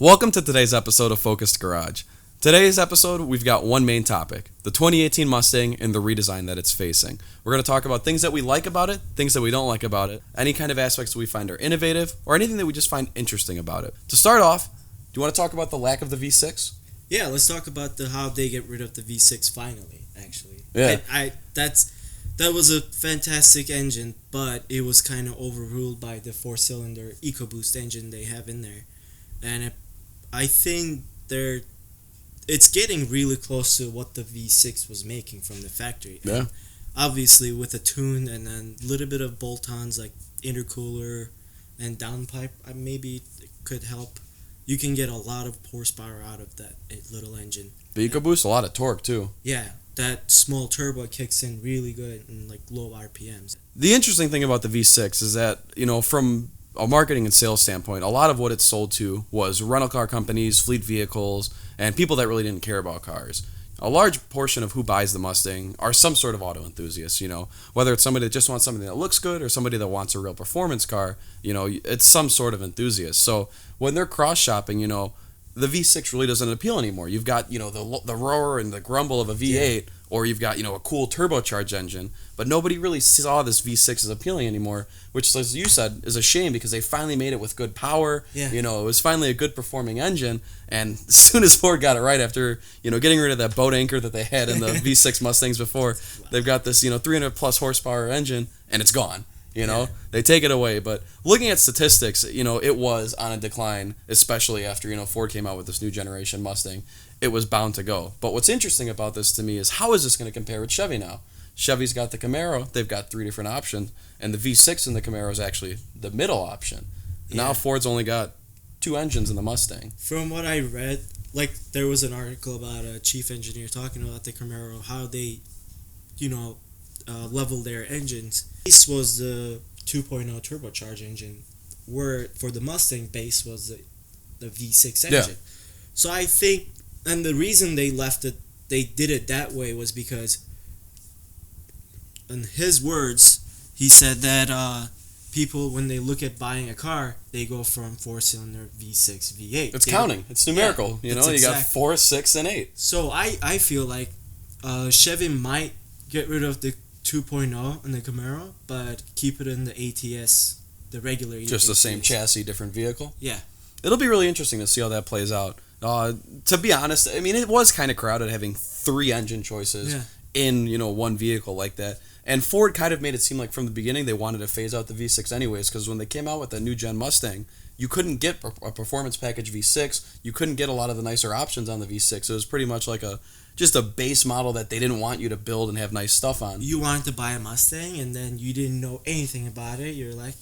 Welcome to today's episode of Focused Garage. Today's episode, we've got one main topic, the 2018 Mustang and the redesign that it's facing. We're going to talk about things that we like about it, things that we don't like about it, any kind of aspects we find are innovative, or anything that we just find interesting about it. To start off, do you want to talk about the lack of the V6? Yeah, let's talk about how they get rid of the V6 finally, actually. Yeah. That was a fantastic engine, but it was kind of overruled by the four-cylinder EcoBoost engine they have in there. And I think it's getting really close to what the V6 was making from the factory. Yeah. And obviously, with a tune and then a little bit of bolt-ons like intercooler and downpipe, maybe it could help. You can get a lot of horsepower out of that little engine. The EcoBoost, a lot of torque too. Yeah, that small turbo kicks in really good and like low RPMs. The interesting thing about the V6 is that, from a marketing and sales standpoint, a lot of what it's sold to was rental car companies, fleet vehicles, and people that really didn't care about cars. A large portion of who buys the Mustang are some sort of auto enthusiasts, whether it's somebody that just wants something that looks good or somebody that wants a real performance car, it's some sort of enthusiast. So when they're cross-shopping, the V6 really doesn't appeal anymore. You've got, the roar and the grumble of a V8, or you've got, a cool turbocharged engine, but nobody really saw this V6 as appealing anymore, which, as you said, is a shame because they finally made it with good power. Yeah. It was finally a good performing engine, and as soon as Ford got it right after, getting rid of that boat anchor that they had in the V6 Mustangs before, they've got this, 300 plus horsepower engine, and it's gone. They take it away. But looking at statistics, it was on a decline, especially after, Ford came out with this new generation Mustang. It was bound to go. But what's interesting about this to me is how is this going to compare with Chevy now? Chevy's got the Camaro. They've got 3 different options. And the V6 in the Camaro is actually the middle option. Yeah. Now Ford's only got 2 engines in the Mustang. From what I read, there was an article about a chief engineer talking about the Camaro, how they, level their engines. Base was the 2.0 turbocharged engine, where for the Mustang base was the V6 engine. Yeah. So I think, and the reason they did it that way was because, in his words, he said that people, when they look at buying a car, they go from 4-cylinder V6, V8. It's counting. It's numerical. You got 4, 6, and 8. So I feel like Chevy might get rid of the 2.0 in the Camaro, but keep it in the ATS, the regular Just ATS. the same chassis, different vehicle? Yeah. It'll be really interesting to see how that plays out. To be honest, it was kind of crowded having 3 engine choices in, one vehicle like that. And Ford kind of made it seem like from the beginning they wanted to phase out the V6 anyways, because when they came out with the new gen Mustang, you couldn't get a performance package V6. You couldn't get a lot of the nicer options on the V6. It was pretty much like just a base model that they didn't want you to build and have nice stuff on. You wanted to buy a Mustang, and then you didn't know anything about it. You're like,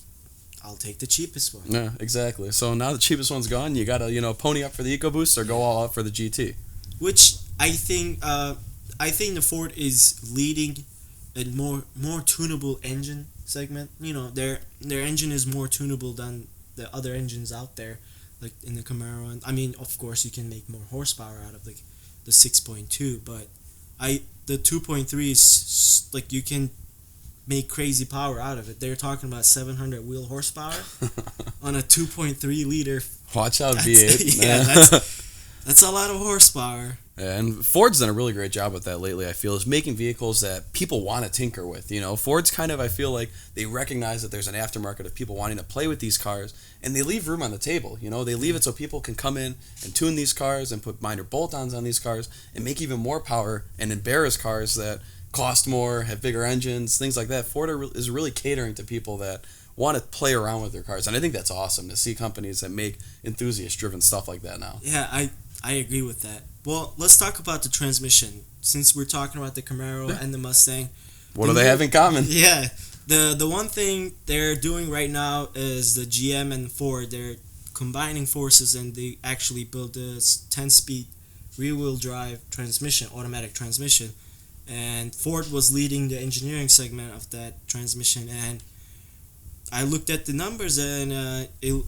I'll take the cheapest one. Yeah, exactly. So now the cheapest one's gone. You got to, pony up for the EcoBoost or go all out for the GT. Which I think the Ford is leading a more tunable engine segment. Their engine is more tunable than the other engines out there, like in the Camaro. And of course, you can make more horsepower out of the 6.2, but the 2.3 is you can make crazy power out of it. They're talking about 700 wheel horsepower on a 2.3 liter. Watch out, V8. Yeah, that's a lot of horsepower. And Ford's done a really great job with that lately, I feel, is making vehicles that people want to tinker with. Ford's kind of, I feel like, they recognize that there's an aftermarket of people wanting to play with these cars, and they leave room on the table. They leave it so people can come in and tune these cars and put minor bolt-ons on these cars and make even more power and embarrass cars that cost more, have bigger engines, things like that. Ford is really catering to people that want to play around with their cars, and I think that's awesome to see companies that make enthusiast-driven stuff like that now. Yeah, I agree with that. Well, let's talk about the transmission. Since we're talking about the Camaro and the Mustang. What do they have in common? Yeah. The one thing they're doing right now is the GM and Ford, they're combining forces and they actually built this 10-speed rear-wheel drive transmission, automatic transmission. And Ford was leading the engineering segment of that transmission. And I looked at the numbers and it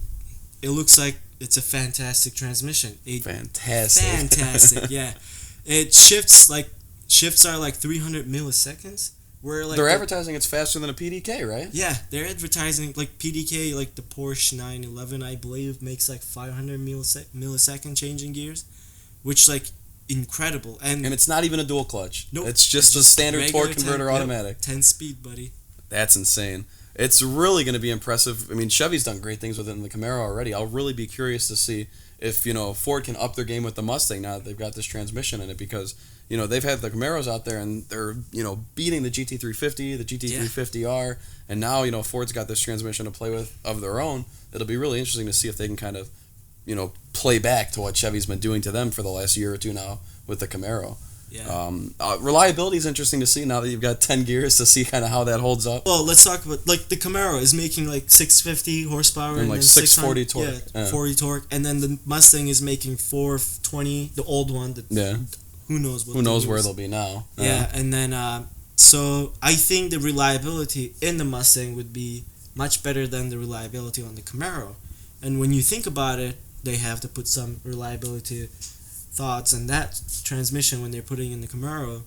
looks like it's a fantastic transmission. Fantastic, yeah. It shifts are like 300 milliseconds, Where like they're advertising it's faster than a PDK, right? Yeah, they're advertising like PDK, like the Porsche 911, I believe, makes like 500 millisecond changing gears, which like incredible. And it's not even a dual clutch. Nope, It's just a standard torque converter automatic. 10 speed, buddy. That's insane. It's really going to be impressive. I mean, Chevy's done great things with it in the Camaro already. I'll really be curious to see if, Ford can up their game with the Mustang now that they've got this transmission in it, because, they've had the Camaros out there and they're, beating the GT350, the GT350R, and now, Ford's got this transmission to play with of their own. It'll be really interesting to see if they can kind of, play back to what Chevy's been doing to them for the last year or two now with the Camaro. Yeah. Reliability is interesting to see now that you've got 10 gears, to see kind of how that holds up. Well, let's talk about, like, the Camaro is making like 650 horsepower and like then 640 torque. Yeah, 40 torque, and then the Mustang is making 420, the old one. Who knows where they'll be now. Yeah, and then so I think the reliability in the Mustang would be much better than the reliability on the Camaro. And when you think about it, they have to put some reliability thoughts on that transmission when they're putting in the Camaro.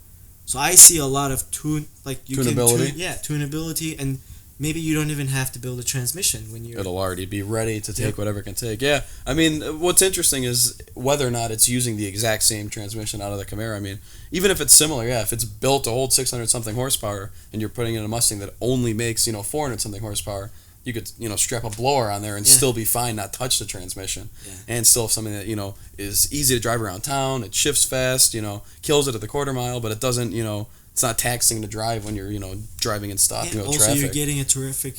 So I see a lot of tunability. Tunability, and maybe you don't even have to build a transmission when you're. It'll already be ready to take whatever it can take. Yeah, I mean, what's interesting is whether or not it's using the exact same transmission out of the Camaro. I mean, even if it's similar, if it's built to hold 600 something horsepower and you're putting in a Mustang that only makes 400 something horsepower, you could strap a blower on there and still be fine, not touch the transmission, and still have something that is easy to drive around town. It shifts fast, kills it at the quarter mile, but it doesn't it's not taxing to drive when you're driving in stop also traffic. You're getting a terrific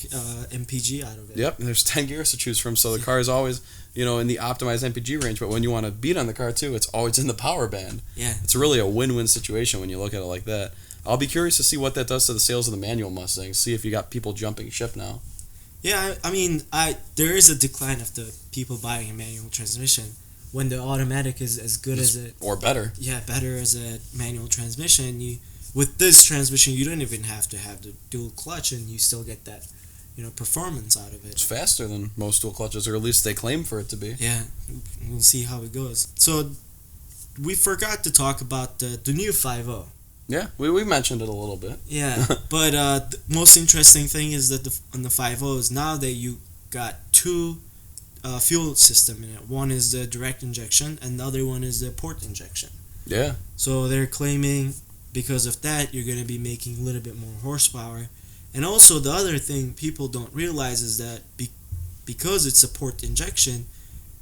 MPG out of it. Yep, there's 10 gears to choose from, so the car is always in the optimized MPG range. But when you want to beat on the car too, it's always in the power band. Yeah, it's really a win-win situation when you look at it like that. I'll be curious to see what that does to the sales of the manual Mustangs. See if you got people jumping ship now. Yeah, I mean, there is a decline of the people buying a manual transmission when the automatic is as good as it, or better. Yeah, better as a manual transmission. With this transmission, you don't even have to have the dual clutch, and you still get that, performance out of it. It's faster than most dual clutches, or at least they claim for it to be. Yeah, we'll see how it goes. So, we forgot to talk about the new 5.0. Yeah, we mentioned it a little bit. Yeah, but the most interesting thing is that on the 5.0s, now that you got two fuel system in it. One is the direct injection, and the other one is the port injection. Yeah. So they're claiming because of that, you're going to be making a little bit more horsepower. And also the other thing people don't realize is that because it's a port injection,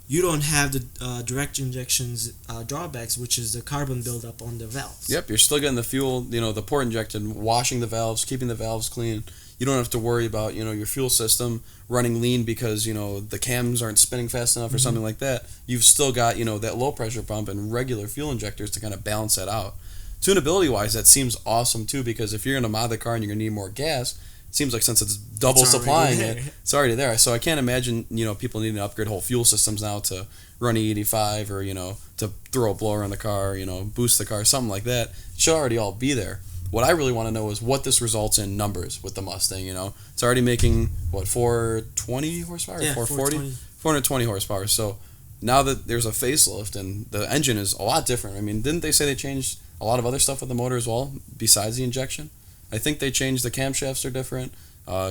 you don't have the direct injections drawbacks, which is the carbon buildup on the valves. Yep, you're still getting the fuel, the port injected, washing the valves, keeping the valves clean. You don't have to worry about, your fuel system running lean because, the cams aren't spinning fast enough or something like that. You've still got, that low pressure pump and regular fuel injectors to kind of balance that out. Tunability-wise, that seems awesome too, because if you're going to mod the car and you're going to need more gas, it seems like since it's double supplying it, it's already there. So I can't imagine, people needing to upgrade whole fuel systems now to run E85 or, to throw a blower on the car, boost the car, something like that. It should already all be there. What I really want to know is what this results in numbers with the Mustang, It's already making, 420 horsepower? Yeah, 440? 420 horsepower. So now that there's a facelift and the engine is a lot different. I mean, didn't they say they changed a lot of other stuff with the motor as well, besides the injection? I think they changed the camshafts are different.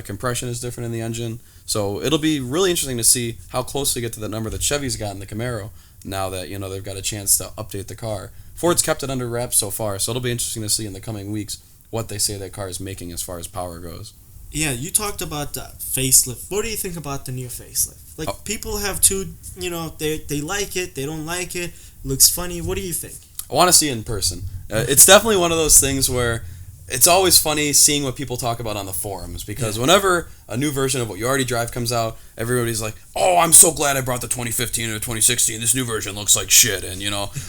Compression is different in the engine. So it'll be really interesting to see how close they get to the number that Chevy's got in the Camaro now that, they've got a chance to update the car. Ford's kept it under wraps so far, so it'll be interesting to see in the coming weeks what they say that car is making as far as power goes. Yeah, you talked about the facelift. What do you think about the new facelift? Like, people have two, they like it, they don't like it, looks funny. What do you think? I want to see it in person. It's definitely one of those things where it's always funny seeing what people talk about on the forums, because whenever a new version of what you already drive comes out, everybody's like, oh, I'm so glad I brought the 2015 or the 2016. This new version looks like shit, and,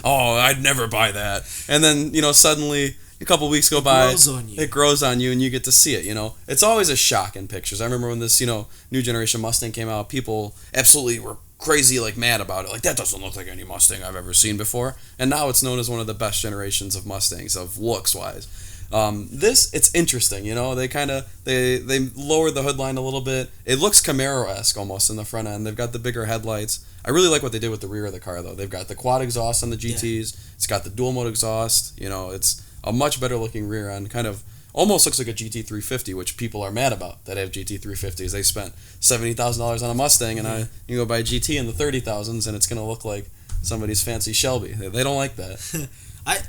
oh, I'd never buy that. And then, suddenly a couple weeks go by, it grows on you, and you get to see it, It's always a shock in pictures. I remember when this, new generation Mustang came out, people absolutely were crazy, mad about it. Like, that doesn't look like any Mustang I've ever seen before. And now it's known as one of the best generations of Mustangs, of looks-wise. It's interesting, they kind of, they lowered the hood line a little bit. It looks Camaro-esque almost in the front end. They've got the bigger headlights. I really like what they did with the rear of the car, though. They've got the quad exhaust on the GTs. Yeah. It's got the dual mode exhaust. It's a much better looking rear end, kind of almost looks like a GT350, which people are mad about that have GT350s. They spent $70,000 on a Mustang, and you go buy a GT in the 30,000s, and it's going to look like somebody's fancy Shelby. They don't like that. I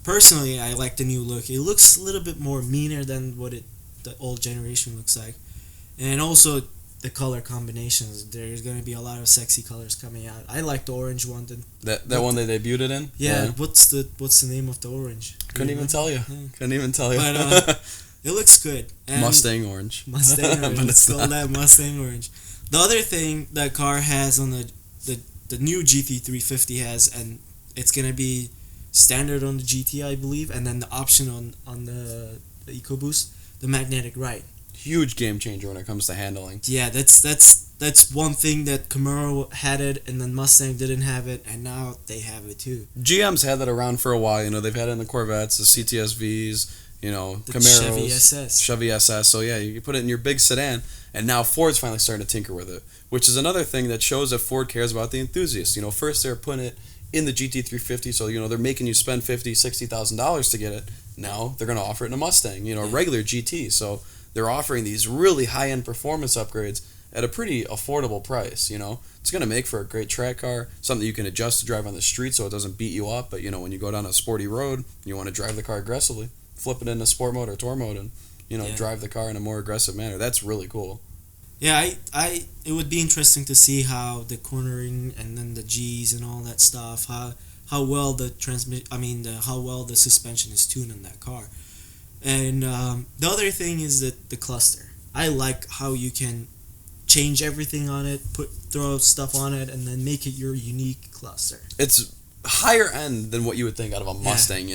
personally, I like the new look. It looks a little bit more meaner than what the old generation looks like, and also the color combinations. There's going to be a lot of sexy colors coming out. I like the orange one. That one they debuted it in. Yeah. What's the name of the orange? Couldn't even tell you. Yeah. Couldn't even tell you. But it looks good. And Mustang orange. Mustang orange. But It's called that Mustang orange. The other thing that car has on the new GT350 has, and it's going to be standard on the GT, I believe, and then the option on the EcoBoost, the magnetic ride. Huge game changer when it comes to handling. Yeah, that's one thing that Camaro had it, and then Mustang didn't have it, and now they have it too. GM's had that around for a while. They've had it in the Corvettes, the CTSVs, The Camaros, Chevy SS. So yeah, you put it in your big sedan, and now Ford's finally starting to tinker with it, which is another thing that shows that Ford cares about the enthusiasts. First they're putting it in the GT350, so they're making you spend $50,000-$60,000 to get it. Now they're going to offer it in a Mustang, a regular GT. So they're offering these really high-end performance upgrades at a pretty affordable price. It's going to make for a great track car, something you can adjust to drive on the street so it doesn't beat you up. But when you go down a sporty road, you want to drive the car aggressively, flip it into sport mode or tour mode, and drive the car in a more aggressive manner. That's really cool. Yeah, it would be interesting to see how the cornering and then the G's and all that stuff, how well the suspension is tuned on that car. And the other thing is that the cluster. I like how you can change everything on it, throw stuff on it, and then make it your unique cluster. It's higher end than what you would think out of a Mustang.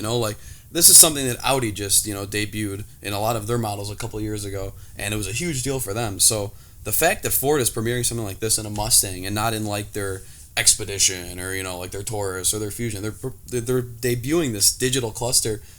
This is something that Audi just debuted in a lot of their models a couple years ago, and it was a huge deal for them. So the fact that Ford is premiering something like this in a Mustang and not in their Expedition or their Taurus or their Fusion, they're debuting this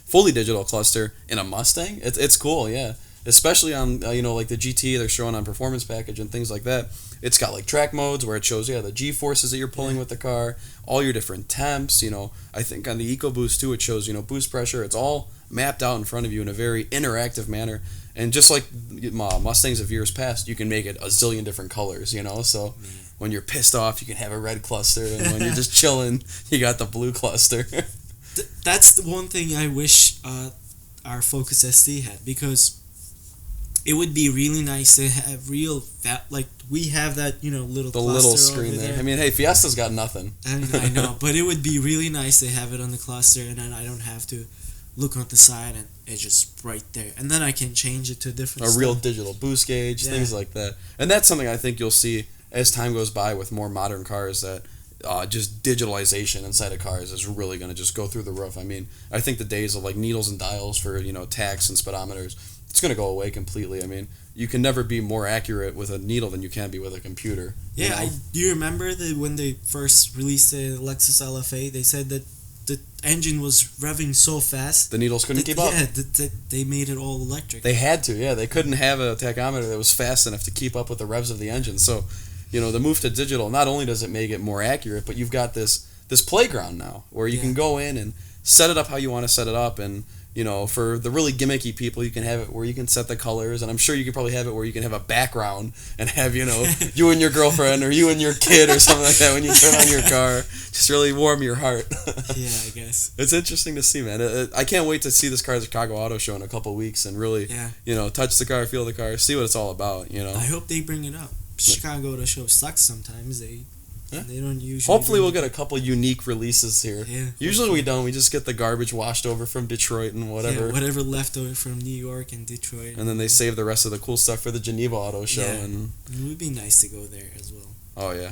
fully digital cluster in a Mustang. It's cool, yeah. Especially on the GT, they're showing on performance package and things like that. It's got track modes where it shows the G forces that you're pulling with the car, all your different temps. I think on the EcoBoost too, it shows boost pressure. It's all mapped out in front of you in a very interactive manner. And just like Mustangs of years past, you can make it a zillion different colors. So when you're pissed off, you can have a red cluster, and when you're just chilling, you got the blue cluster. That's the one thing I wish our Focus ST had, because it would be really nice to have we have that little the cluster little screen over there. I mean, hey, Fiesta's got nothing. I know, but it would be really nice to have it on the cluster, and then I don't have to look on the side and it's just right there, and then I can change it to different real digital boost gauge, things like that. And that's something I think you'll see as time goes by with more modern cars, that just digitalization inside of cars is really going to just go through the roof. I mean, I think the days of needles and dials for tachs and speedometers, it's going to go away completely. I mean, you can never be more accurate with a needle than you can be with a computer. Yeah, do you remember that when they first released the Lexus LFA, they said that the engine was revving so fast the needles couldn't keep up. Yeah, they made it all electric. They had to, yeah. They couldn't have a tachometer that was fast enough to keep up with the revs of the engine. So, the move to digital, not only does it make it more accurate, but you've got this playground now where you can go in and set it up how you want to set it up. And for the really gimmicky people, you can have it where you can set the colors, and I'm sure you could probably have it where you can have a background and have, you and your girlfriend or you and your kid or something like that when you turn on your car. Just really warm your heart. Yeah, I guess. It's interesting to see, man. I can't wait to see this car at the Chicago Auto Show in a couple weeks and really, touch the car, feel the car, see what it's all about, I hope they bring it up. Chicago Auto Show sucks sometimes. They don't usually. Hopefully we'll get a couple unique releases here. Yeah. Usually we don't. We just get the garbage washed over from Detroit and whatever. Yeah, whatever left over from New York and Detroit. And then they save the rest of the cool stuff for the Geneva Auto Show. Yeah. And it would be nice to go there as well. Oh yeah,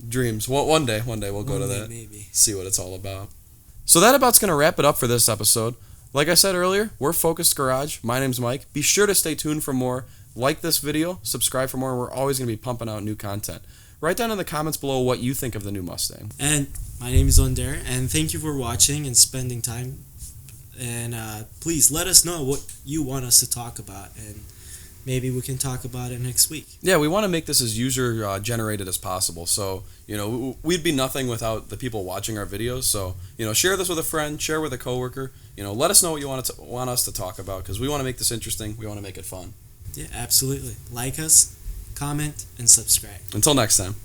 dreams. One day we'll go to that. Maybe. See what it's all about. So that about's gonna wrap it up for this episode. Like I said earlier, we're Focused Garage. My name's Mike. Be sure to stay tuned for more. Like this video, subscribe for more. We're always going to be pumping out new content. Write down in the comments below what you think of the new Mustang. And my name is Onder, and thank you for watching and spending time. And please let us know what you want us to talk about. And maybe we can talk about it next week. Yeah, we want to make this as user generated as possible. So, we'd be nothing without the people watching our videos. So, share this with a friend, share with a coworker. Let us know what you want us to talk about, because we want to make this interesting. We want to make it fun. Yeah, absolutely. Like us, comment, and subscribe. Until next time.